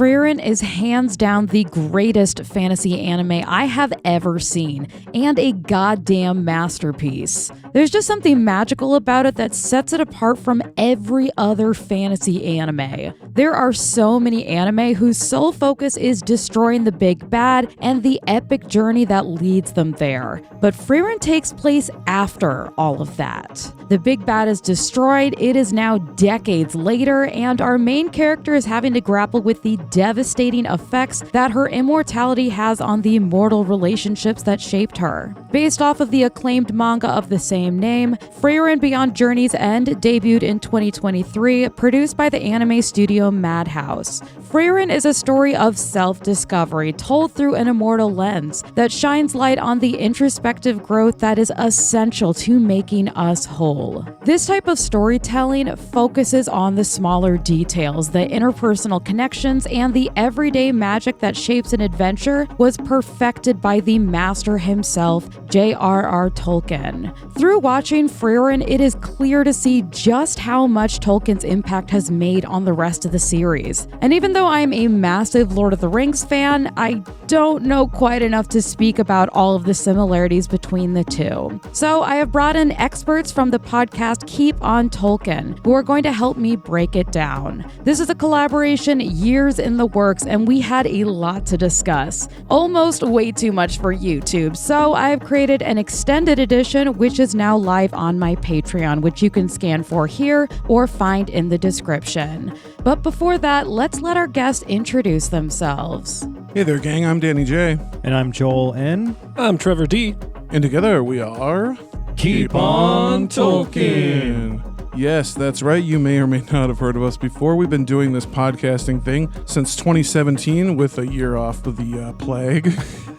Frieren is hands down the greatest fantasy anime I have ever seen, and a goddamn masterpiece. There's just something magical about it that sets it apart from every other fantasy anime. There are so many anime whose sole focus is destroying the big bad and the epic journey that leads them there. But Frieren takes place after all of that. The big bad is destroyed, it is now decades later, and our main character is having to grapple with the devastating effects that her immortality has on the mortal relationships that shaped her. Based off of the acclaimed manga of the same name, Frieren Beyond Journeys End debuted in 2023, produced by the anime studio Madhouse. Frieren is a story of self-discovery told through an immortal lens that shines light on the introspective growth that is essential to making us whole. This type of storytelling focuses on the smaller details, the interpersonal connections, and the everyday magic that shapes an adventure was perfected by the master himself, JRR Tolkien. Through watching Frieren, it is clear to see just how much Tolkien's impact has made on the rest of the series. And even though I'm a massive Lord of the Rings fan, I don't know quite enough to speak about all of the similarities between the two. So I have brought in experts from the podcast Keep on Tolkien, who are going to help me break it down. This is a collaboration years in the works, and we had a lot to discuss. Almost way too much for YouTube, so I've created an extended edition, which is now live on my Patreon, which you can scan for here or find in the description. But before that, let's let our guests introduce themselves. Hey there, gang. I'm Danny J. And I'm Joel N. I'm Trevor D. And together we are... Keep on Tolkien. Yes, that's right. You may or may not have heard of us before. We've been doing this podcasting thing since 2017 with a year off of the plague,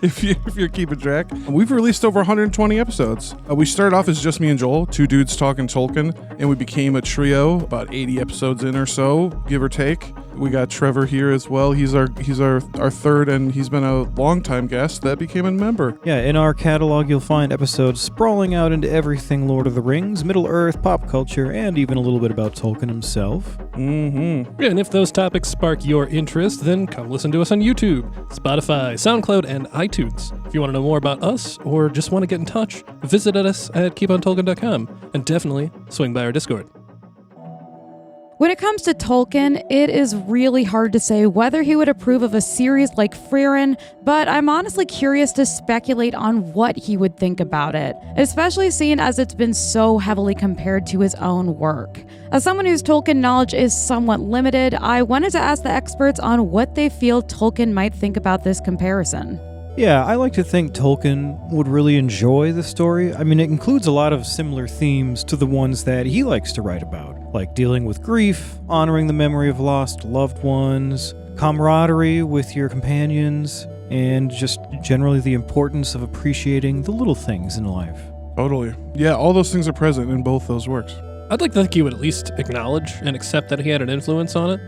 if you're keeping track. We've released over 120 episodes. We started off as just me and Joel, two dudes talking Tolkien, and we became a trio about 80 episodes in or so, give or take. We got Trevor here as well. He's our third, and he's been a longtime guest that became a member. Yeah, in our catalog you'll find episodes sprawling out into everything Lord of the Rings, Middle-earth, pop culture, and even a little bit about Tolkien himself. Mm-hmm. And if those topics spark your interest, then come listen to us on YouTube, Spotify, SoundCloud, and iTunes. If you want to know more about us or just want to get in touch, visit us at keepontolkien.com, and definitely swing by our Discord. When it comes to Tolkien, it is really hard to say whether he would approve of a series like Frieren, but I'm honestly curious to speculate on what he would think about it, especially seeing as it's been so heavily compared to his own work. As someone whose Tolkien knowledge is somewhat limited, I wanted to ask the experts on what they feel Tolkien might think about this comparison. Yeah, I like to think Tolkien would really enjoy the story. I mean, it includes a lot of similar themes to the ones that he likes to write about, like dealing with grief, honoring the memory of lost loved ones, camaraderie with your companions, and just generally the importance of appreciating the little things in life. Totally. Yeah, all those things are present in both those works. I'd like to think he would at least acknowledge and accept that he had an influence on it.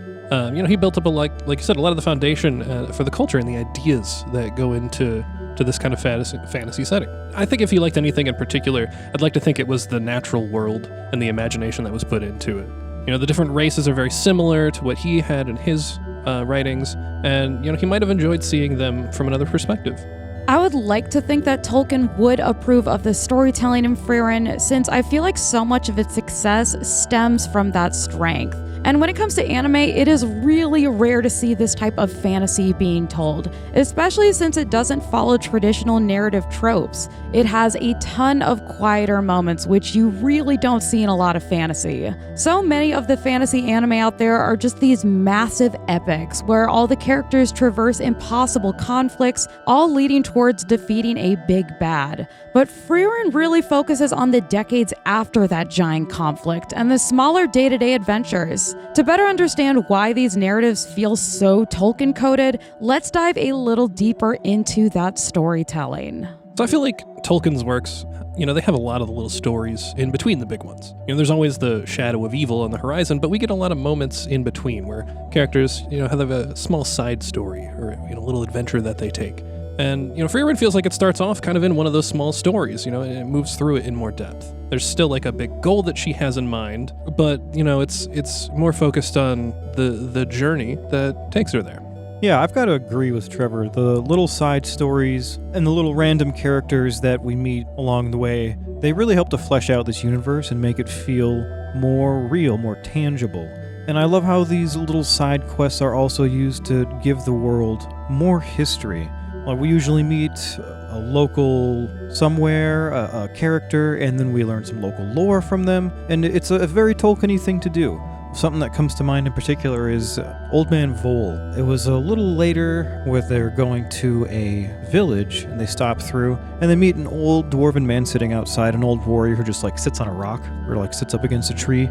He built up like you said, a lot of the foundation for the culture and the ideas that go into this kind of fantasy setting. I think if he liked anything in particular, I'd like to think it was the natural world and the imagination that was put into it. The different races are very similar to what he had in his writings, and he might have enjoyed seeing them from another perspective. I would like to think that Tolkien would approve of the storytelling in Frieren, since I feel like so much of its success stems from that strength. And when it comes to anime, it is really rare to see this type of fantasy being told, especially since it doesn't follow traditional narrative tropes. It has a ton of quieter moments, which you really don't see in a lot of fantasy. So many of the fantasy anime out there are just these massive epics, where all the characters traverse impossible conflicts, all leading towards defeating a big bad. But Frieren really focuses on the decades after that giant conflict and the smaller day-to-day adventures. To better understand why these narratives feel so Tolkien-coded, let's dive a little deeper into that storytelling. So I feel like Tolkien's works, they have a lot of the little stories in between the big ones. There's always the shadow of evil on the horizon, but we get a lot of moments in between where characters, have a small side story or, a little adventure that they take. And, Frieren feels like it starts off kind of in one of those small stories, and it moves through it in more depth. There's still like a big goal that she has in mind, but, it's more focused on the journey that takes her there. Yeah, I've got to agree with Trevor. The little side stories and the little random characters that we meet along the way, they really help to flesh out this universe and make it feel more real, more tangible. And I love how these little side quests are also used to give the world more history. Like, we usually meet a local somewhere, a character, and then we learn some local lore from them, and it's a very Tolkien-y thing to do. Something that comes to mind in particular is Old Man Vole. It was a little later where they're going to a village, and they stop through, and they meet an old dwarven man sitting outside, an old warrior who just sits on a rock, or sits up against a tree,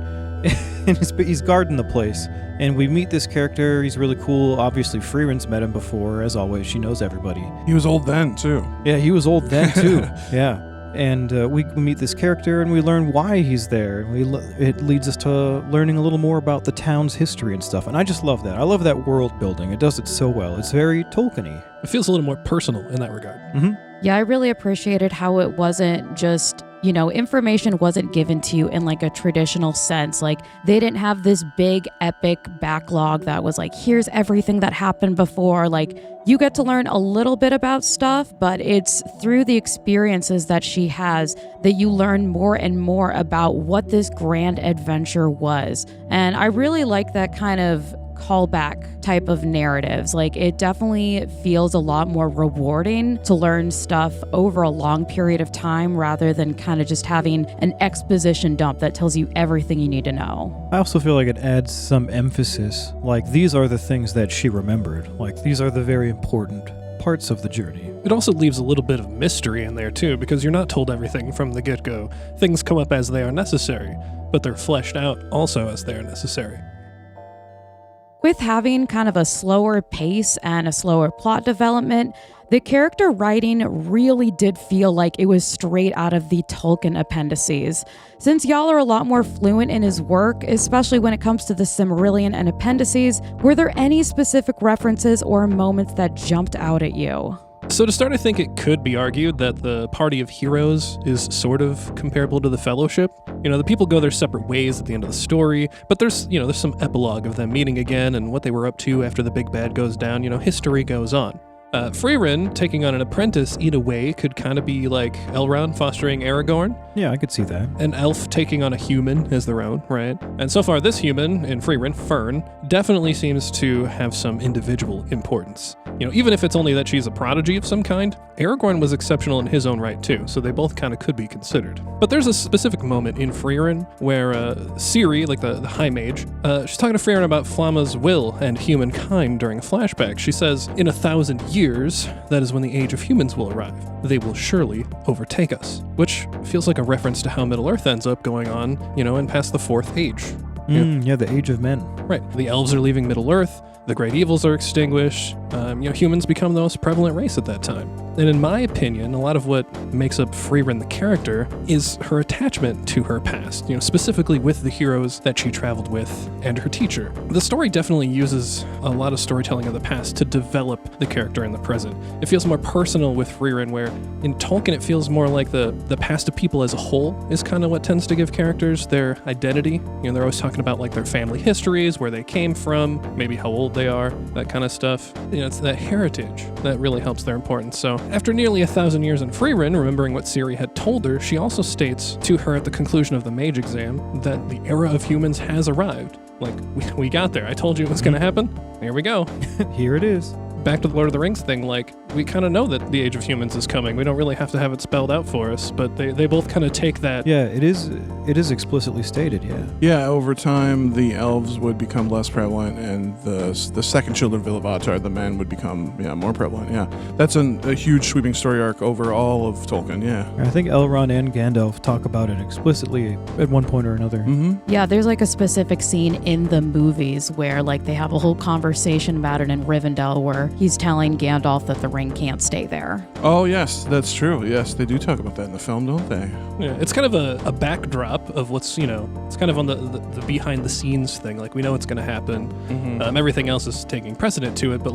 and he's guarding the place. And we meet this character. He's really cool. Obviously, Frieren's met him before. As always, she knows everybody. He was old then, too. Yeah, he was old then, too. Yeah. And we meet this character, and we learn why he's there. It leads us to learning a little more about the town's history and stuff. And I just love that. I love that world building. It does it so well. It's very Tolkien-y. It feels a little more personal in that regard. Mm-hmm. Yeah, I really appreciated how it wasn't just, information wasn't given to you in a traditional sense. They didn't have this big epic backlog that was here's everything that happened before. You get to learn a little bit about stuff, but it's through the experiences that she has that you learn more and more about what this grand adventure was. And I really like that kind of callback type of narratives. It definitely feels a lot more rewarding to learn stuff over a long period of time rather than kind of just having an exposition dump that tells you everything you need to know. I also feel like it adds some emphasis. These are the things that she remembered. These are the very important parts of the journey. It also leaves a little bit of mystery in there too, because you're not told everything from the get-go. Things come up as they are necessary, but they're fleshed out also as they are necessary. With having kind of a slower pace and a slower plot development, the character writing really did feel like it was straight out of the Tolkien Appendices. Since y'all are a lot more fluent in his work, especially when it comes to the Silmarillion and Appendices, were there any specific references or moments that jumped out at you? So to start, I think it could be argued that the party of heroes is sort of comparable to the Fellowship. The people go their separate ways at the end of the story, but there's some epilogue of them meeting again and what they were up to after the big bad goes down. History goes on. Frieren taking on an apprentice in a way could kind of be like Elrond fostering Aragorn. Yeah, I could see that. An elf taking on a human as their own, right? And so far, this human in Frieren, Fern, definitely seems to have some individual importance. Even if it's only that she's a prodigy of some kind, Aragorn was exceptional in his own right too, so they both kind of could be considered. But there's a specific moment in Frieren where Ciri, the High Mage, she's talking to Frieren about Flamma's will and humankind during a flashback. She says, in 1,000 years, that is when the age of humans will arrive. They will surely overtake us. Which feels like a reference to how Middle-earth ends up going on, and past the Fourth Age. Yeah, the Age of Men. Right. The elves are leaving Middle-earth. The great evils are extinguished. Humans become the most prevalent race at that time. And in my opinion, a lot of what makes up Frieren the character is her attachment to her past, specifically with the heroes that she traveled with and her teacher. The story definitely uses a lot of storytelling of the past to develop the character in the present. It feels more personal with Frieren, where in Tolkien it feels more like the past of people as a whole is kind of what tends to give characters their identity. They're always talking about their family histories, where they came from, maybe how old they are, that kind of stuff. It's that heritage that really helps their importance. So after nearly 1,000 years in Frieren, remembering what Ciri had told her, she also states to her at the conclusion of the mage exam that the era of humans has arrived. We got there. I told you it was going to happen. Here we go. Here it is. Back to the Lord of the Rings thing, we kind of know that the Age of Humans is coming. We don't really have to have it spelled out for us, but they both kind of take that. Yeah, it is explicitly stated, yeah. Yeah, over time, the elves would become less prevalent, and the second children of Iluvatar, the men, would become more prevalent, yeah. That's a huge sweeping story arc over all of Tolkien, yeah. I think Elrond and Gandalf talk about it explicitly at one point or another. Mm-hmm. Yeah, there's a specific scene in the movies where they have a whole conversation about it in Rivendell where he's telling Gandalf that the ring can't stay there. Oh, yes, that's true. Yes, they do talk about that in the film, don't they? Yeah, it's kind of a backdrop of what's, it's kind of on the behind the scenes thing. Like, we know it's going to happen. Mm-hmm. Everything else is taking precedent to it, but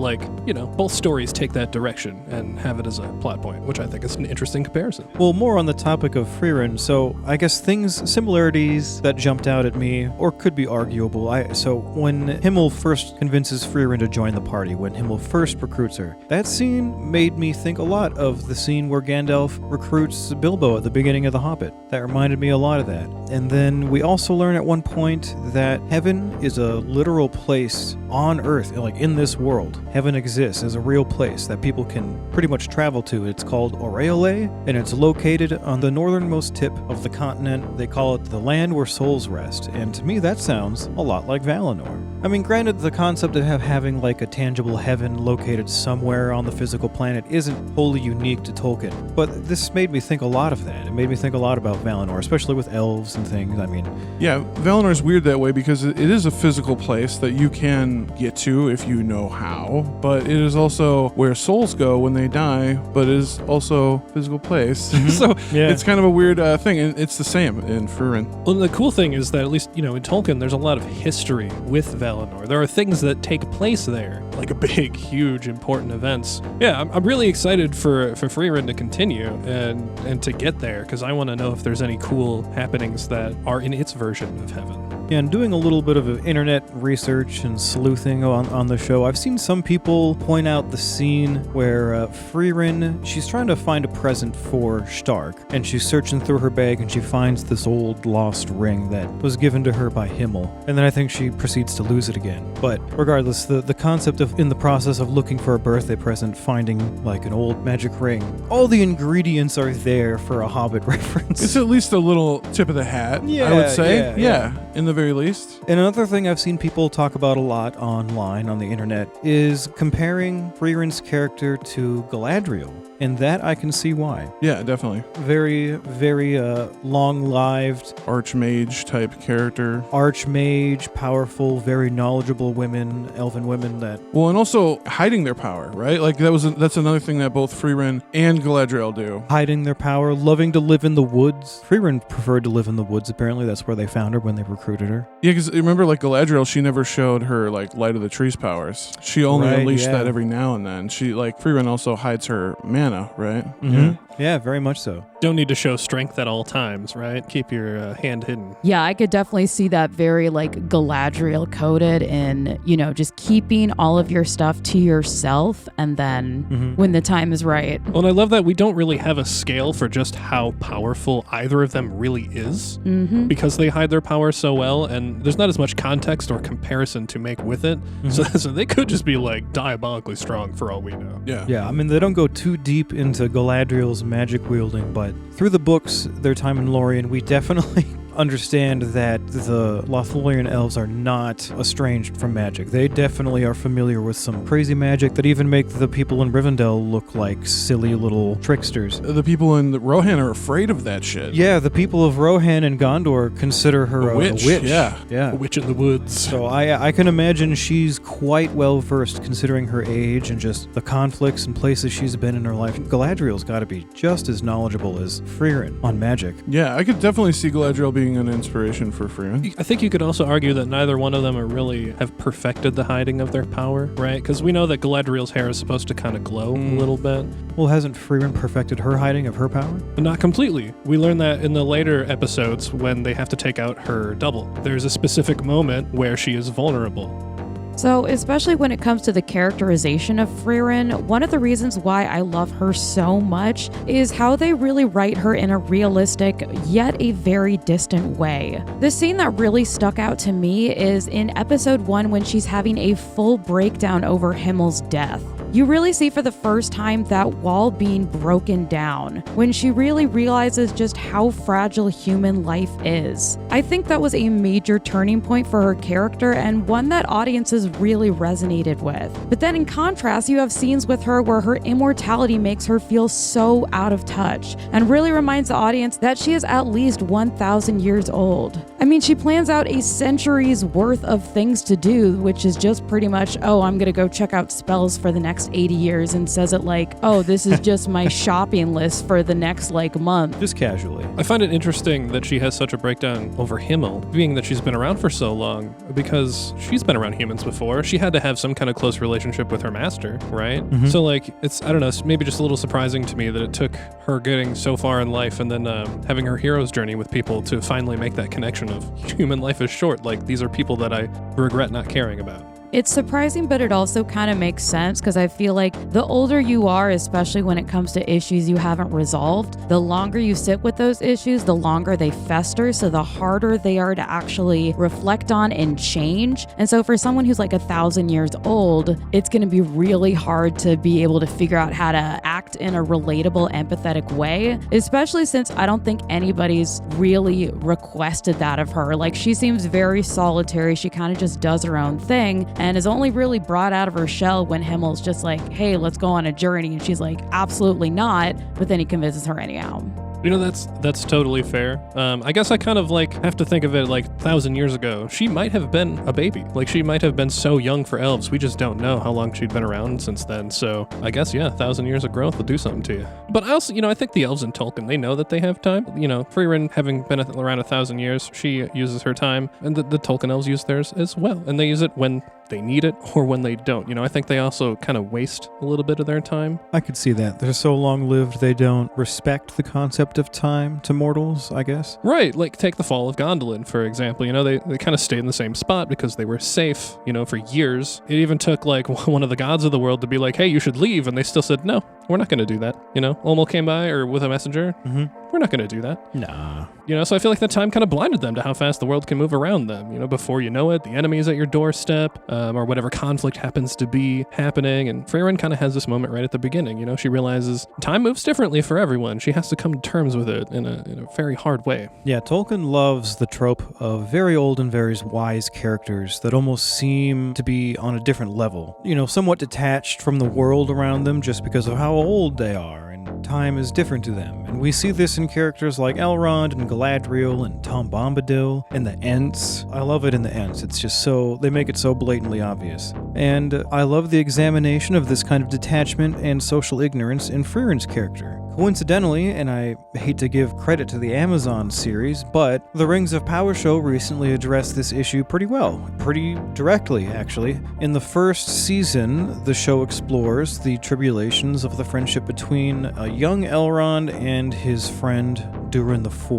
both stories take that direction and have it as a plot point, which I think is an interesting comparison. Well, more on the topic of Frieren, so I guess similarities that jumped out at me, or could be arguable. So when Himmel first convinces Frieren to join the party, when Himmel first recruits her, that scene made me think a lot of the scene where Gandalf recruits Bilbo at the beginning of The Hobbit. That reminded me a lot of that. And then we also learn at one point that heaven is a literal place on Earth, like in this world. Heaven exists as a real place that people can pretty much travel to. It's called Aureole, and it's located on the northernmost tip of the continent. They call it the land where souls rest, and to me that sounds a lot like Valinor. I mean, granted, the concept of having like a tangible heaven located somewhere on the physical planet isn't wholly unique to Tolkien, but this made me think a lot of that. It made me think a lot about Valinor, especially with elves and things. I mean, yeah, Valinor's weird that way because it is a physical place that you can get to if you know how, but it is also where souls go when they die, but it is also a physical place. Mm-hmm. So yeah. It's kind of a weird thing, and it's the same in Frieren. Well, the cool thing is that at least, in Tolkien, there's a lot of history with Valinor. There are things that take place there, like a big, huge, important events. Yeah, I'm really excited for Frieren to continue and to get there, because I want to know if there's any cool happenings that are in its version of heaven. Yeah, and doing a little bit of internet research and sleuthing on the show, I've seen some people point out the scene where Frieren, she's trying to find a present for Stark, and she's searching through her bag and she finds this old lost ring that was given to her by Himmel, and then I think she proceeds to lose it again. But regardless, the concept of, in the process of looking for a birthday present, finding like an old magic ring, all the ingredients are there for a Hobbit reference. It's at least a little tip of the hat, I would say. Yeah, in the very least. And another thing I've seen people talk about a lot online on the internet is comparing Frieren's character to Galadriel. And that I can see why. Yeah, definitely. Very, very long-lived. Archmage type character. Archmage, powerful, very knowledgeable women, elven women that... Well, and also hiding their power, right? Like that's another thing that both Frieren and Galadriel do. Hiding their power, loving to live in the woods. Frieren preferred to live in the woods, apparently. That's where they found her when they recruited her. Yeah, because remember, like Galadriel, she never showed her like Light of the Trees powers. She only unleashed that every now and then. She, like, Frieren also hides her mana, right? Mm-hmm. Yeah, very much so. Don't need to show strength at all times, right? Keep your hand hidden. Yeah, I could definitely see that very like Galadriel-coded in, just keeping all of your stuff to yourself, and then when the time is right. Well, and I love that we don't really have a scale for just how powerful either of them really is, because they hide their power so well, and there's not as much context or comparison to make with it. So they could just be like diabolically strong for all we know. Yeah, I mean, they don't go too deep into Galadriel's magic wielding, but through the books, their time in Lorien, we definitely understand that the Lothlorien elves are not estranged from magic. They definitely are familiar with some crazy magic that even make the people in Rivendell look like silly little tricksters. The people in Rohan are afraid of that shit. Yeah, the people of Rohan and Gondor consider her a witch. Yeah. A witch in the woods. So I can imagine she's quite well versed considering her age and just the conflicts and places she's been in her life. Galadriel's got to be just as knowledgeable as Frieren on magic. Yeah, I could definitely see Galadriel being an inspiration for Frieren. I think you could also argue that neither one of them are really have perfected the hiding of their power, right? Because we know that Galadriel's hair is supposed to kind of glow a little bit. Well, hasn't Frieren perfected her hiding of her power? But not completely. We learn that in the later episodes when they have to take out her double. There's a specific moment where she is vulnerable. So, especially when it comes to the characterization of Frieren, one of the reasons why I love her so much is how they really write her in a realistic, yet a very distant way. The scene that really stuck out to me is in episode 1 when she's having a full breakdown over Himmel's death. You really see for the first time that wall being broken down, when she really realizes just how fragile human life is. I think that was a major turning point for her character, and one that audiences really resonated with. But then in contrast, you have scenes with her where her immortality makes her feel so out of touch, and really reminds the audience that she is at least 1,000 years old. I mean, she plans out a century's worth of things to do, which is just pretty much, I'm gonna go check out spells for the next next 80 years and says it like, oh, this is just my shopping list for the next month. Just casually. I find it interesting that she has such a breakdown over Himmel, being that she's been around for so long, because she's been around humans before. She had to have some kind of close relationship with her master, right? Mm-hmm. So it's, I don't know, maybe just a little surprising to me that it took her getting so far in life and then having her hero's journey with people to finally make that connection of human life is short. These are people that I regret not caring about. It's surprising, but it also kind of makes sense because I feel like the older you are, especially when it comes to issues you haven't resolved, the longer you sit with those issues, the longer they fester, so the harder they are to actually reflect on and change. And so for someone who's 1,000 years old, it's going to be really hard to be able to figure out how to act in a relatable, empathetic way, especially since I don't think anybody's really requested that of her. She seems very solitary. She kind of just does her own thing, and is only really brought out of her shell when Himmel's just hey, let's go on a journey. And she's absolutely not. But then he convinces her anyhow. That's totally fair. I guess I kind of have to think of it 1,000 years ago. She might have been a baby. She might have been so young for elves. We just don't know how long she'd been around since then. So I guess, 1,000 years of growth will do something to you. But I also, I think the elves in Tolkien, they know that they have time. Frieren, having been around 1,000 years, she uses her time, and the Tolkien elves use theirs as well. And they use it when they need it or when they don't. I think they also kind of waste a little bit of their time. I could see that. They're so long-lived, they don't respect the concept of time to mortals, I guess. Right, take the fall of Gondolin, for example. They kind of stayed in the same spot because they were safe, for years. It even took, one of the gods of the world to be hey, you should leave, and they still said, no, we're not going to do that. Olmel came by, or with a messenger. Mm-hmm. We're not going to do that. Nah. So I feel like that time kind of blinded them to how fast the world can move around them. Before you know it, the enemy is at your doorstep, or whatever conflict happens to be happening. And Frieren kind of has this moment right at the beginning. She realizes time moves differently for everyone. She has to come to terms with it in a very hard way. Yeah, Tolkien loves the trope of very old and very wise characters that almost seem to be on a different level. Somewhat detached from the world around them just because of how old they are. Time is different to them, and we see this in characters like Elrond and Galadriel and Tom Bombadil and the Ents. I love it in the Ents. It's just they make it so blatantly obvious. And I love the examination of this kind of detachment and social ignorance in Frieren's character. Coincidentally, and I hate to give credit to the Amazon series, but the Rings of Power show recently addressed this issue pretty well. Pretty directly, actually. In the first season, the show explores the tribulations of the friendship between a young Elrond and his friend Durin IV,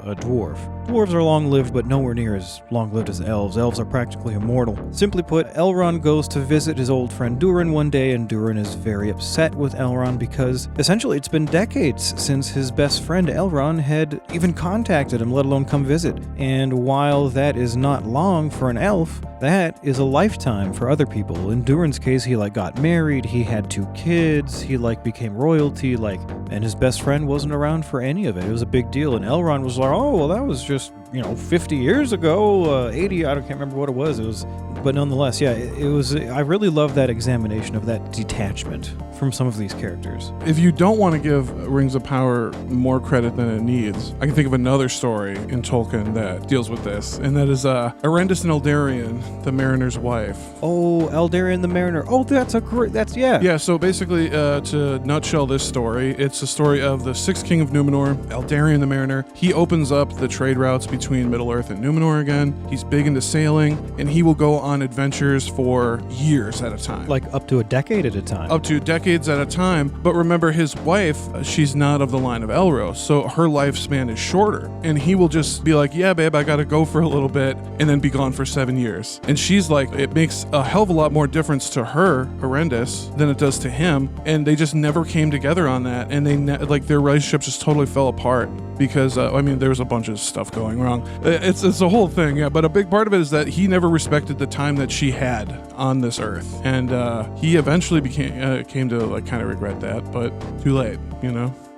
a dwarf. Dwarves are long-lived, but nowhere near as long-lived as elves. Elves are practically immortal. Simply put, Elrond goes to visit his old friend Durin one day, and Durin is very upset with Elrond because, essentially, it's been decades since his best friend Elrond had even contacted him, let alone come visit. And while that is not long for an elf, that is a lifetime for other people. In Durin's case, he got married, he had 2 kids, he became royalty, and his best friend wasn't around for any of it. It was a big deal. And Elrond was oh, well, that was just, 50 years ago, 80, I can't remember what it was. But nonetheless, yeah, it was, I really love that examination of that detachment from some of these characters. If you don't want to give Rings of Power more credit than it needs, I can think of another story in Tolkien that deals with this, and that is Arendis and Eldarion, the Mariner's wife. Oh, Eldarion the Mariner. Oh, yeah. Yeah, so basically, to nutshell this story, it's a story of the 6th king of Numenor, Eldarion the Mariner. He opens up the trade routes between Middle-earth and Numenor again. He's big into sailing, and he will go on adventures for years at a time. Up to a decade at a time. Up to decades at a time. But remember, his wife, she's not of the line of Elros, so her lifespan is shorter. And he will just be yeah, babe, I gotta go for a little bit, and then be gone for 7 years. And she's it makes a hell of a lot more difference to her, Arendis, than it does to him. And they just never came together on that. And they their relationship just totally fell apart because, there was a bunch of stuff going wrong. It's a whole thing, yeah. But a big part of it is that he never respected the time that she had on this earth. And he eventually came to kind of regret that, but too late,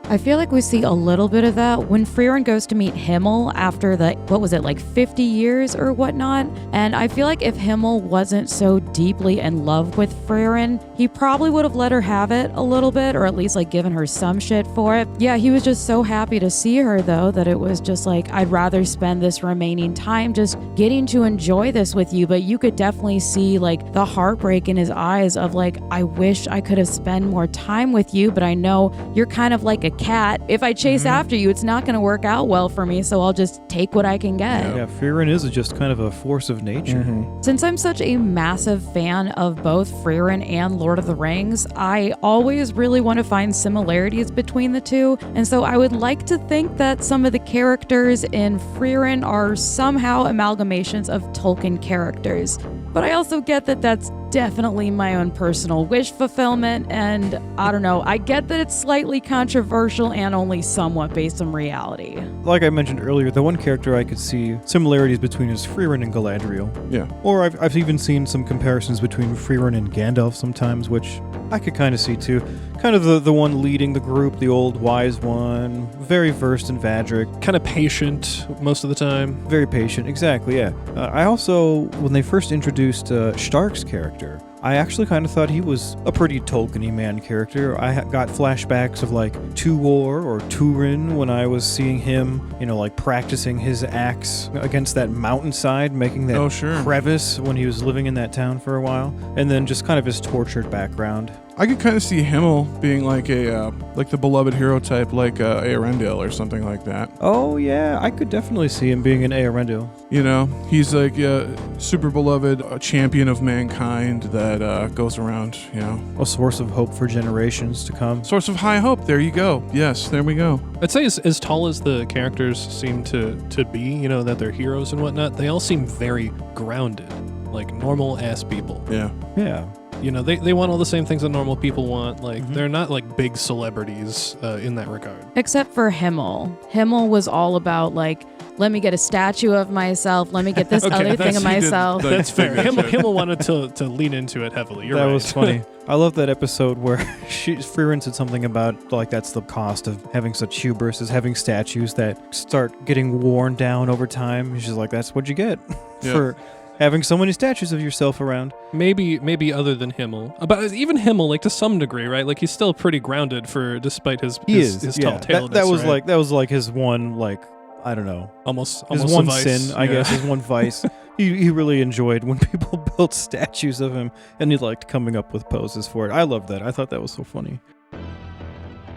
I feel like we see a little bit of that when Frieren goes to meet Himmel after 50 years or whatnot. And I feel like if Himmel wasn't so deeply in love with Frieren, he probably would have let her have it a little bit, or at least given her some shit for it. Yeah, he was just so happy to see her though, that it was just I'd rather spend this remaining time just getting to enjoy this with you. But you could definitely see the heartbreak in his eyes of I wish I could have spent more time with you, but I know you're kind of like a cat. If I chase after you, it's not going to work out well for me, so I'll just take what I can get. Yeah, Frieren is just kind of a force of nature. Since I'm such a massive fan of both Frieren and Lord of the Rings, I always really want to find similarities between the two, and so I would like to think that some of the characters in Frieren are somehow amalgamations of Tolkien characters. But I also get that that's definitely my own personal wish fulfillment, and I don't know, I get that it's slightly controversial and only somewhat based on reality. Like I mentioned earlier, the one character I could see similarities between is Frieren and Galadriel. Yeah. Or I've even seen some comparisons between Frieren and Gandalf sometimes, which I could kind of see too. Kind of the one leading the group, the old wise one, very versed in Vadric. Kind of patient most of the time. Very patient, exactly, yeah. I also, when they first introduced Stark's character, I actually kind of thought he was a pretty Tolkien-y man character. I got flashbacks of Tuor or Turin when I was seeing him, practicing his axe against that mountainside, making that crevice when he was living in that town for a while, and then just kind of his tortured background. I could kind of see Himmel being the beloved hero type, Eärendil or something like that. Oh yeah, I could definitely see him being an Eärendil. He's super beloved, a champion of mankind that goes around, A source of hope for generations to come. Source of high hope, there you go. Yes, there we go. I'd say as tall as the characters seem to be, that they're heroes and whatnot, they all seem very grounded, like normal-ass people. Yeah. Yeah. They want all the same things that normal people want. They're not big celebrities in that regard. Except for Himmel. Himmel was all about let me get a statue of myself. Let me get this other thing of myself. That's fair. Himmel wanted to lean into it heavily. You're right. That was funny. I love that episode where Frieren said something about that's the cost of having such hubris, is having statues that start getting worn down over time. She's like, that's what you get for having so many statues of yourself around. Maybe other than Himmel. But even Himmel, to some degree, right? He's still pretty grounded despite his tall tale. That was his one, I don't know. Almost his one vice. sin, I guess, his one vice. He really enjoyed when people built statues of him, and he liked coming up with poses for it. I loved that. I thought that was so funny.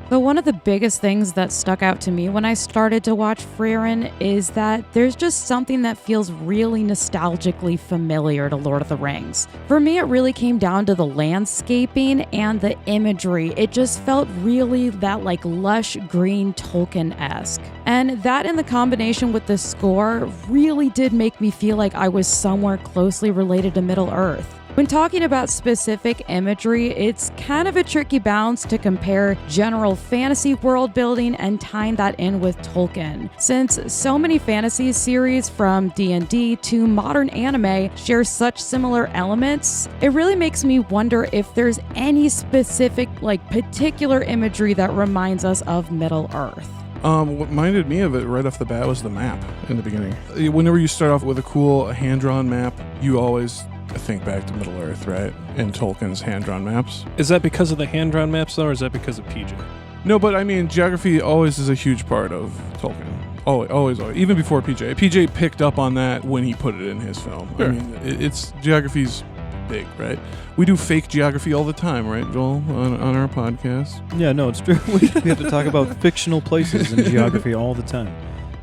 But one of the biggest things that stuck out to me when I started to watch Frieren is that there's just something that feels really nostalgically familiar to Lord of the Rings. For me, it really came down to the landscaping and the imagery. It just felt really that lush green Tolkien-esk. And that in the combination with the score really did make me feel like I was somewhere closely related to Middle-earth. When talking about specific imagery, it's kind of a tricky balance to compare general fantasy world building and tying that in with Tolkien. Since so many fantasy series from D&D to modern anime share such similar elements, it really makes me wonder if there's any specific, particular imagery that reminds us of Middle-earth. What reminded me of it right off the bat was the map in the beginning. Whenever you start off with a cool hand-drawn map, you always think back to Middle-earth, right? In Tolkien's hand-drawn maps. Is that because of the hand-drawn maps, though, or is that because of PJ? No, but I mean, geography always is a huge part of Tolkien. Always. Even before PJ. PJ picked up on that when he put it in his film. Sure. I mean, it's geography's big, right? We do fake geography all the time, right, Joel, on our podcast? Yeah, no, it's true. We have to talk about fictional places in geography all the time.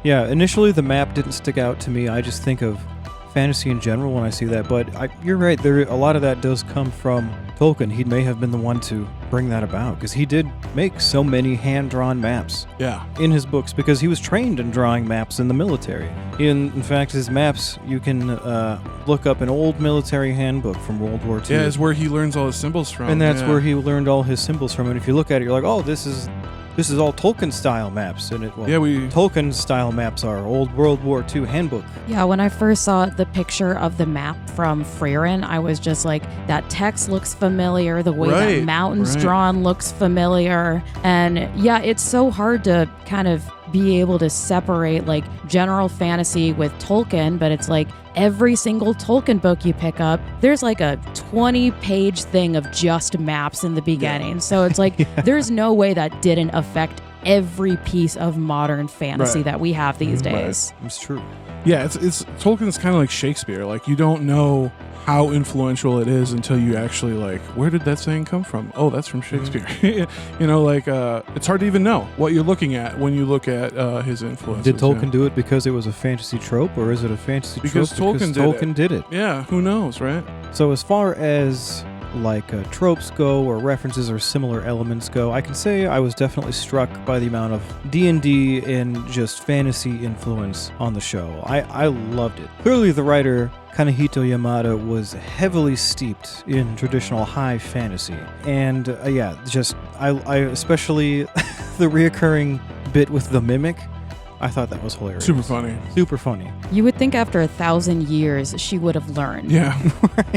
Yeah, initially the map didn't stick out to me. I just think of fantasy in general when I see that, but you're right, a lot of that does come from Tolkien. He may have been the one to bring that about, because he did make so many hand-drawn maps in his books, because he was trained in drawing maps in the military. In fact, his maps, you can look up an old military handbook from World War II. Yeah, it's where he learns all his symbols from. And that's where he learned all his symbols from, and if you look at it, you're like, oh, this is this is all Tolkien-style maps. And we... Tolkien-style maps are old World War II handbook. Yeah, when I first saw the picture of the map from Frieren, I was just like, that text looks familiar, the way that mountain's drawn looks familiar. And yeah, it's so hard to kind of be able to separate like general fantasy with Tolkien, but it's like every single Tolkien book you pick up, there's like a 20-page thing of just maps in the beginning. So it's like there's no way that didn't affect every piece of modern fantasy that we have these days. It's true. Yeah, it's Tolkien's kind of like Shakespeare. Like, you don't know how influential it is until you actually like, where did that saying come from? Oh, that's from Shakespeare. You know, like it's hard to even know what you're looking at when you look at his influence. Did Tolkien do it because it was a fantasy trope, or is it a fantasy trope because Tolkien did it? Yeah, who knows, right? So as far as like tropes go, or references or similar elements go, I can say I was definitely struck by the amount of D&D and just fantasy influence on the show. I loved it. Clearly the writer Kanehito Yamada was heavily steeped in traditional high fantasy. And I especially the reoccurring bit with the mimic, I thought that was hilarious. Super funny. Super funny. You would think after 1,000 years she would have learned. Yeah.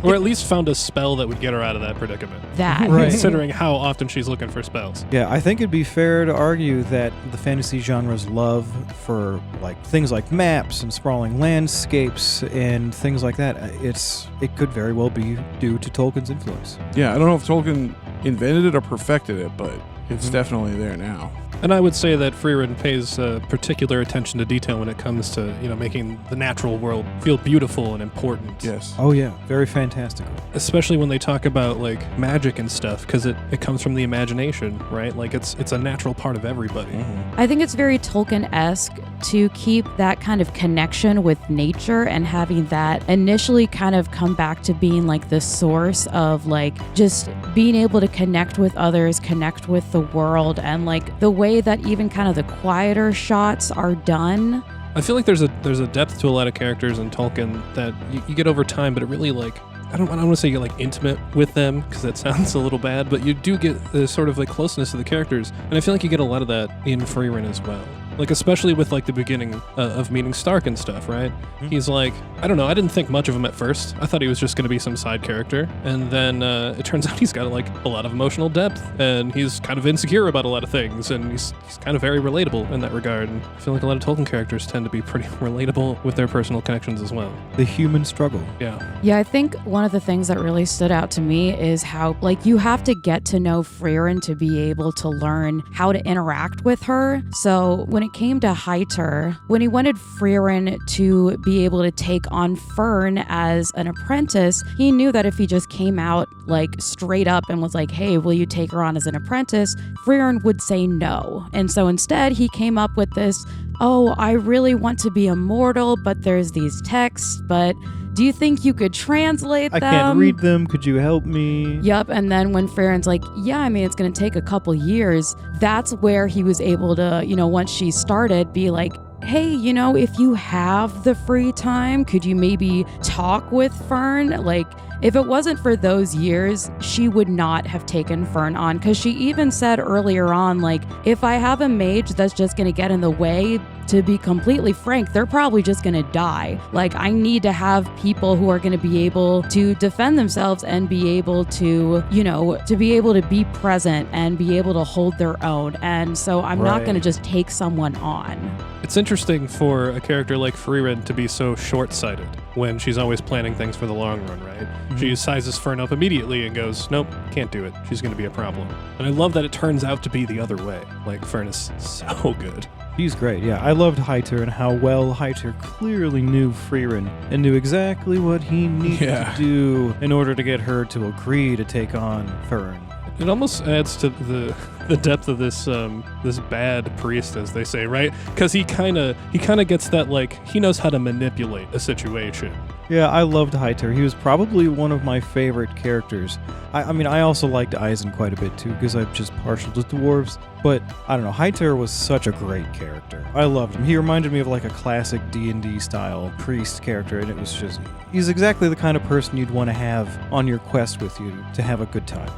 Or at least found a spell that would get her out of that predicament. That. Right. Considering how often she's looking for spells. Yeah, I think it'd be fair to argue that the fantasy genre's love for like things like maps and sprawling landscapes and things like that, it could very well be due to Tolkien's influence. Yeah, I don't know if Tolkien invented it or perfected it, but it's definitely there now. And I would say that Frieren pays particular attention to detail when it comes to, making the natural world feel beautiful and important. Yes. Oh yeah, very fantastical. Especially when they talk about like magic and stuff, because it comes from the imagination, right? Like it's a natural part of everybody. Mm-hmm. I think it's very Tolkien-esque to keep that kind of connection with nature and having that initially kind of come back to being like the source of like just being able to connect with others, connect with the world, and like the way that even kind of the quieter shots are done. I feel like there's a depth to a lot of characters in Tolkien that you get over time, but it really like, I don't want to say you're like intimate with them because that sounds a little bad, but you do get the sort of like closeness to the characters, and I feel like you get a lot of that in Frieren as well. Like, especially with like the beginning of meeting Stark and stuff, right? Mm-hmm. He's like, I don't know, I didn't think much of him at first. I thought he was just going to be some side character. And then it turns out he's got like a lot of emotional depth, and he's kind of insecure about a lot of things, and he's kind of very relatable in that regard. And I feel like a lot of Tolkien characters tend to be pretty relatable with their personal connections as well. The human struggle. Yeah. Yeah, I think one of the things that really stood out to me is how like you have to get to know Frieren to be able to learn how to interact with her. So when it came to Hyter, when he wanted Frieren to be able to take on Fern as an apprentice, he knew that if he just came out like straight up and was like, hey, will you take her on as an apprentice? Frieren would say no. And so instead he came up with this, oh, I really want to be immortal, but there's these texts, but do you think you could translate them? I can't read them. Could you help me? Yep. And then when Frieren's like, yeah, I mean, it's going to take a couple years, that's where he was able to, once she started, be like, hey, if you have the free time, could you maybe talk with Fern? Like, if it wasn't for those years, she would not have taken Fern on, because she even said earlier on, like, if I have a mage that's just going to get in the way, to be completely frank, they're probably just going to die. Like, I need to have people who are going to be able to defend themselves and be able to, to be able to be present and be able to hold their own. And so I'm not going to just take someone on. It's interesting for a character like Frieren to be so short-sighted when she's always planning things for the long run, right? Mm-hmm. She sizes Fern up immediately and goes, nope, can't do it. She's going to be a problem. And I love that it turns out to be the other way. Like, Fern is so good. He's great, yeah. I loved Hyter and how well Hyter clearly knew Frieren and knew exactly what he needed to do in order to get her to agree to take on Fern. It almost adds to the depth of this this bad priest, as they say, right? Because he kind of gets that, like, he knows how to manipulate a situation. Yeah, I loved Hyter. He was probably one of my favorite characters. I mean, I also liked Eisen quite a bit too, because I'm just partial to dwarves. But I don't know, Hyter was such a great character. I loved him. He reminded me of like a classic D&D style priest character, and it was just, he's exactly the kind of person you'd want to have on your quest with you to have a good time.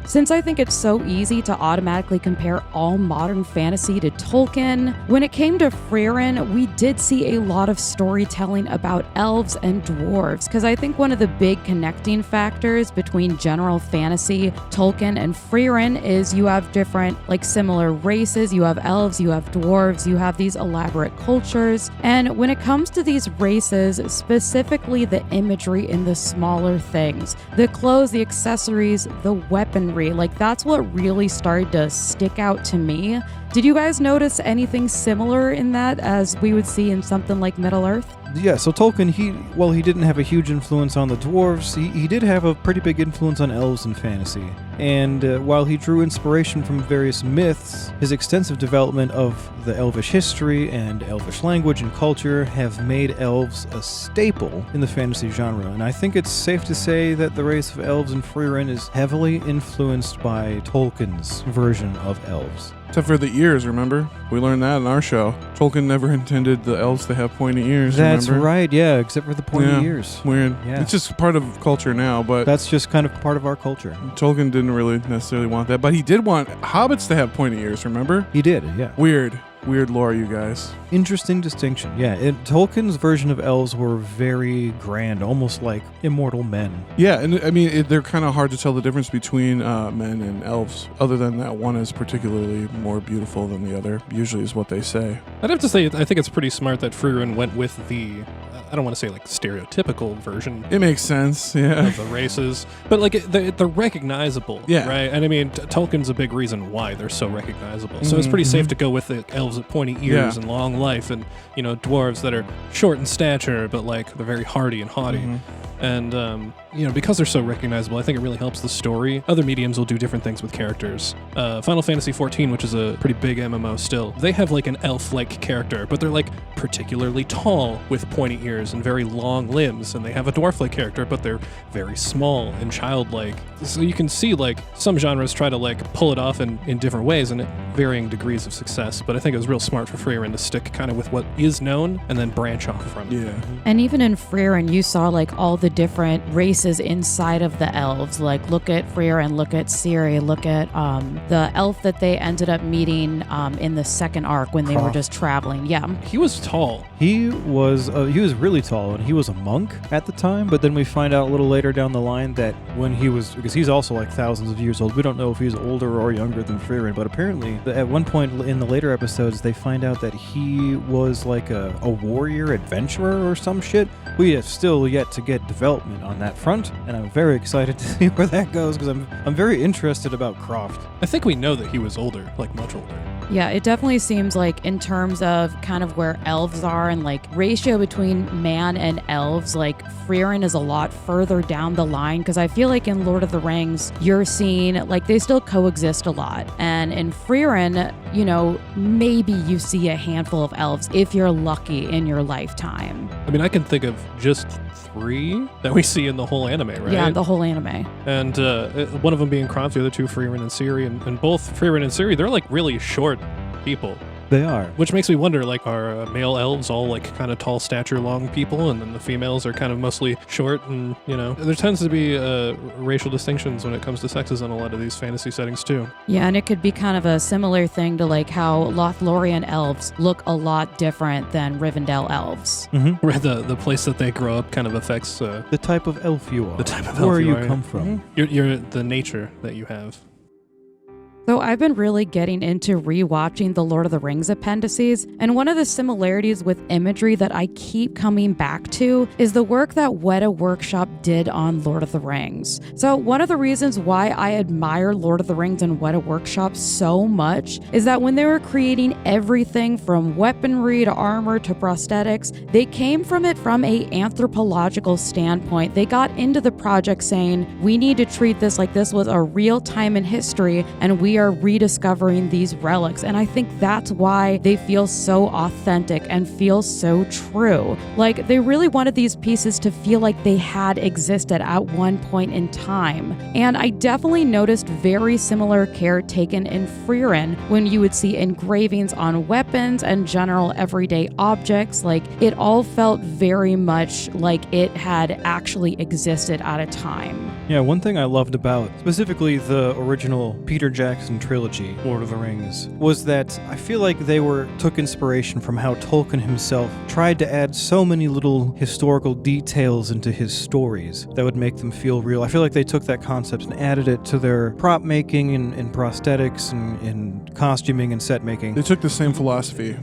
Since I think it's so easy to automatically compare all modern fantasy to Tolkien, when it came to Frieren, we did see a lot of storytelling about elves and dwarves, because I think one of the big connecting factors between general fantasy, Tolkien, and Frieren is you have different, similar races. You have elves, you have dwarves, you have these elaborate cultures. And when it comes to these races, specifically the imagery in the smaller things, the clothes, the accessories, the weaponry, that's what really started to stick out to me. Did you guys notice anything similar in that as we would see in something like Middle-earth? Yeah, so Tolkien, he didn't have a huge influence on the dwarves. He did have a pretty big influence on elves in fantasy. And while he drew inspiration from various myths, his extensive development of the elvish history and elvish language and culture have made elves a staple in the fantasy genre. And I think it's safe to say that the race of elves in Frieren is heavily influenced by Tolkien's version of elves. Except for the ears, remember? We learned that in our show. Tolkien never intended the elves to have pointy ears, That's remember? right, yeah, except for the pointy ears. Weird. Yeah. It's just part of culture now, but That's just kind of part of our culture. Tolkien didn't really necessarily want that. But he did want hobbits to have pointy ears, remember? He did, yeah. Weird lore, you guys. Interesting distinction. Yeah, Tolkien's version of elves were very grand, almost like immortal men. Yeah, and I mean, they're kind of hard to tell the difference between men and elves, other than that one is particularly more beautiful than the other, usually is what they say. I'd have to say, I think it's pretty smart that Frieren went with the, I don't want to say stereotypical version. It makes sense, yeah. Of the races, but they're recognizable, yeah. Right? And I mean, Tolkien's a big reason why they're so recognizable. So it's pretty safe to go with the elves with pointy ears and long life, and dwarves that are short in stature, but they're very hardy and haughty. And because they're so recognizable, I think it really helps the story. Other mediums will do different things with characters. Final Fantasy XIV, which is a pretty big MMO still, they have an elf-like character, but they're particularly tall with pointy ears and very long limbs, and they have a dwarf-like character, but they're very small and childlike. So you can see some genres try to pull it off in different ways and at varying degrees of success, but I think it was real smart for Frieren to stick kind of with what is known and then branch off from it. Yeah. And even in Frieren, you saw all the different races inside of the elves. Look at Frieren, look at Ciri, look at the elf that they ended up meeting in the second arc when they were just traveling. Yeah. He was tall. He was really tall, and he was a monk at the time, but then we find out a little later down the line that when he was, because he's also thousands of years old, we don't know if he's older or younger than Frieren, but apparently at one point in the later episodes, they find out that he was a warrior adventurer or some shit. We have still yet to get development on that front, and I'm very excited to see where that goes, because I'm very interested about Croft. I think we know that he was older, much older. Yeah, it definitely seems in terms of kind of where elves are and ratio between man and elves, Frieren is a lot further down the line, because I feel in Lord of the Rings, you're seeing they still coexist a lot. And in Frieren, maybe you see a handful of elves if you're lucky in your lifetime. I mean, I can think of just 3 that we see in the whole anime, right? Yeah, the whole anime. And one of them being Croft, the other 2, Frieren and Ciri, and both Frieren and Ciri, they're really short people. They are. Which makes me wonder, are male elves all kind of tall stature, long people, and then the females are kind of mostly short, and there tends to be racial distinctions when it comes to sexes in a lot of these fantasy settings too. Yeah, and it could be kind of a similar thing to how Lothlorien elves look a lot different than Rivendell elves. Mm-hmm. Where the place that they grow up kind of affects the type of elf you are. The type of elf where you you come from. Mm-hmm. You're the nature that you have. So I've been really getting into rewatching the Lord of the Rings appendices, and one of the similarities with imagery that I keep coming back to is the work that Weta Workshop did on Lord of the Rings. So one of the reasons why I admire Lord of the Rings and Weta Workshop so much is that when they were creating everything from weaponry to armor to prosthetics, they came from it from a anthropological standpoint. They got into the project saying, we need to treat this like this was a real time in history, and we are rediscovering these relics. And I think that's why they feel so authentic and feel so true. They really wanted these pieces to feel like they had existed at one point in time. And I definitely noticed very similar care taken in Frieren when you would see engravings on weapons and general everyday objects. It all felt very much like it had actually existed at a time. Yeah, one thing I loved about specifically the original Peter Jackson trilogy, Lord of the Rings, was that I feel like they took inspiration from how Tolkien himself tried to add so many little historical details into his stories that would make them feel real. I feel like they took that concept and added it to their prop making and prosthetics and costuming and set making. They took the same philosophy.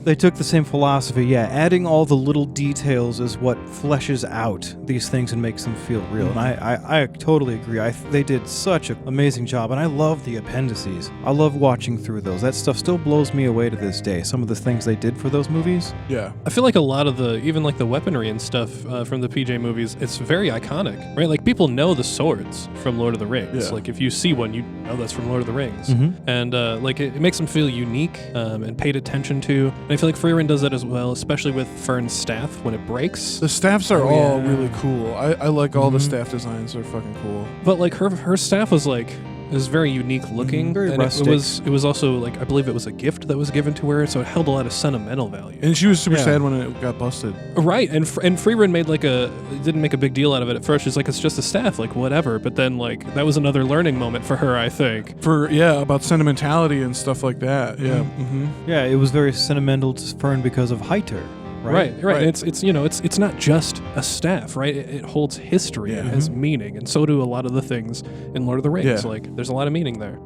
Yeah. Adding all the little details is what fleshes out these things and makes them feel real. And I totally agree. They did such an amazing job, and I love the appendices. I love watching through those. That stuff still blows me away to this day, some of the things they did for those movies. Yeah. I feel like a lot of even like the weaponry and stuff from the PJ movies, it's very iconic, right? Like people know the swords from Lord of the Rings. Yeah. Like if you see one, you know that's from Lord of the Rings. Mm-hmm. And like it makes them feel unique and paid attention to. And I feel like Frieren does that as well, especially with Fern's staff when it breaks. The staffs are all really cool. I like all the staff designs. They're fucking cool. But like her staff was like, it was very unique looking. Very and rustic. It was also like, I believe it was a gift that was given to her, so it held a lot of sentimental value. And she was super sad when it got busted. Right, and Frieren made didn't make a big deal out of it at first. She's like, it's just a staff, like whatever. But then like that was another learning moment for her, I think. About sentimentality and stuff like that. Yeah. Mm-hmm. Yeah, it was very sentimental to Fern because of Heiter. Right. And it's not just a staff, right? It holds history. It has meaning, and so do a lot of the things in Lord of the Rings. Yeah. Like there's a lot of meaning there.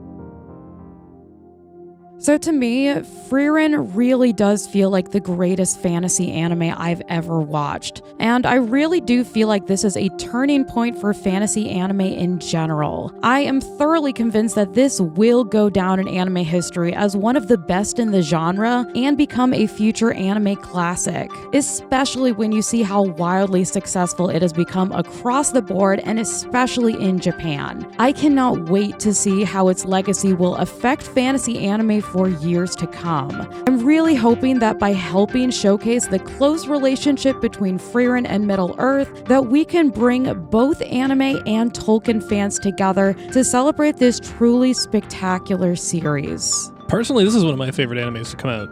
So to me, Frieren really does feel like the greatest fantasy anime I've ever watched. And I really do feel like this is a turning point for fantasy anime in general. I am thoroughly convinced that this will go down in anime history as one of the best in the genre and become a future anime classic, especially when you see how wildly successful it has become across the board and especially in Japan. I cannot wait to see how its legacy will affect fantasy anime for years to come. I'm really hoping that by helping showcase the close relationship between Frieren and Middle-earth, that we can bring both anime and Tolkien fans together to celebrate this truly spectacular series. Personally, this is one of my favorite animes to come out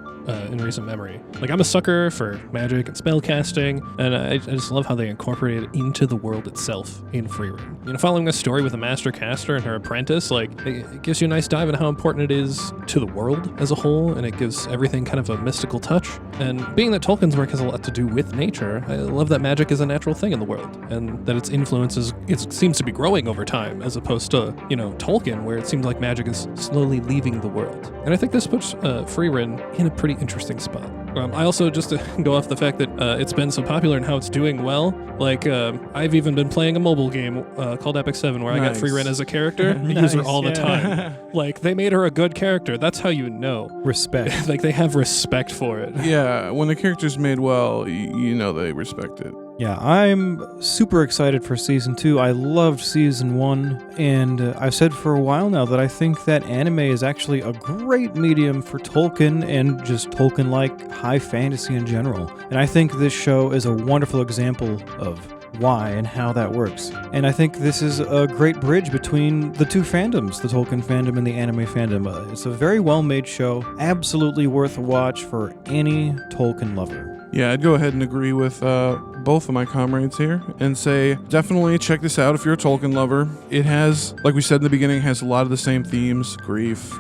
in recent memory. Like, I'm a sucker for magic and spellcasting, and I just love how they incorporate it into the world itself in Frieren. You know, following a story with a master caster and her apprentice, like, it gives you a nice dive into how important it is to the world as a whole, and it gives everything kind of a mystical touch. And being that Tolkien's work has a lot to do with nature, I love that magic is a natural thing in the world, and that its influence it seems to be growing over time, as opposed to, you know, Tolkien, where it seems like magic is slowly leaving the world. And I think this puts Frieren in a pretty interesting spot. I also, just to go off the fact that it's been so popular and how it's doing well, like I've even been playing a mobile game called Epic 7 where I got Frieren as a character. I use her all the time. Like, they made her a good character. That's how you know. Respect. Like, they have respect for it. Yeah, when the character's made well, you know they respect it. Yeah, I'm super excited for Season 2. I loved Season 1, and I've said for a while now that I think that anime is actually a great medium for Tolkien and just Tolkien-like high fantasy in general. And I think this show is a wonderful example of why and how that works. And I think this is a great bridge between the two fandoms, the Tolkien fandom and the anime fandom. It's a very well-made show, absolutely worth a watch for any Tolkien lover. Yeah, I'd go ahead and agree with both of my comrades here and say definitely check this out if you're a Tolkien lover. It has, like we said in the beginning, has a lot of the same themes: grief,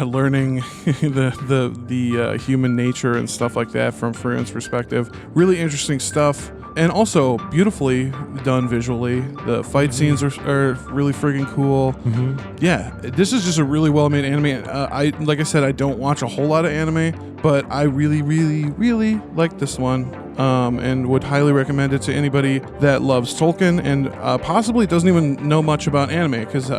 learning the human nature and stuff like that from Frieren's perspective. Really interesting stuff. And also beautifully done visually. The fight scenes are really friggin' cool. Mm-hmm. Yeah, this is just a really well-made anime. Like I said, I don't watch a whole lot of anime, but I really, really, really like this one. And would highly recommend it to anybody that loves Tolkien and possibly doesn't even know much about anime, because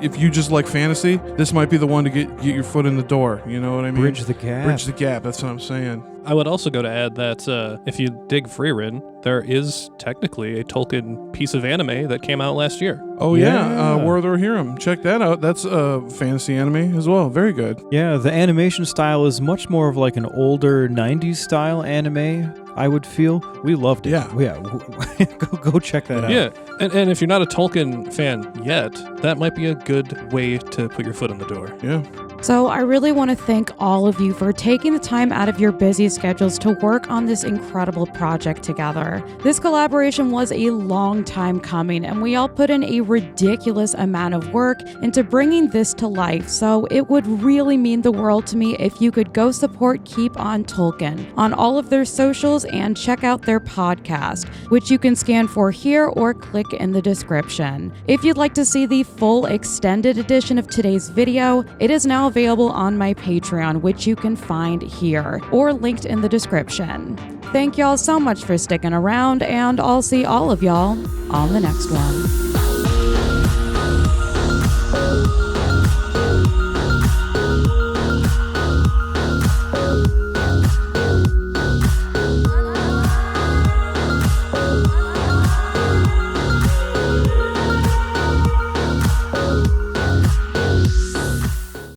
if you just like fantasy, this might be the one to get your foot in the door. You know what I mean? Bridge the gap. Bridge the gap. That's what I'm saying. I would also go to add that if you dig Frieren, there is technically a Tolkien piece of anime that came out last year. Oh yeah, War of the Rohirrim. Check that out. That's a fantasy anime as well. Very good. Yeah, the animation style is much more of like an older 90s style anime, I would feel. We loved it. Yeah. Go check that out. Yeah, and if you're not a Tolkien fan yet, that might be a good way to put your foot in the door. Yeah. So I really want to thank all of you for taking the time out of your busy schedules to work on this incredible project together. This collaboration was a long time coming, and we all put in a ridiculous amount of work into bringing this to life, so it would really mean the world to me if you could go support Keep on Tolkien on all of their socials and check out their podcast, which you can scan for here or click in the description. If you'd like to see the full extended edition of today's video, it is now available on my Patreon, which you can find here or linked in the description. Thank y'all so much for sticking around, and I'll see all of y'all on the next one.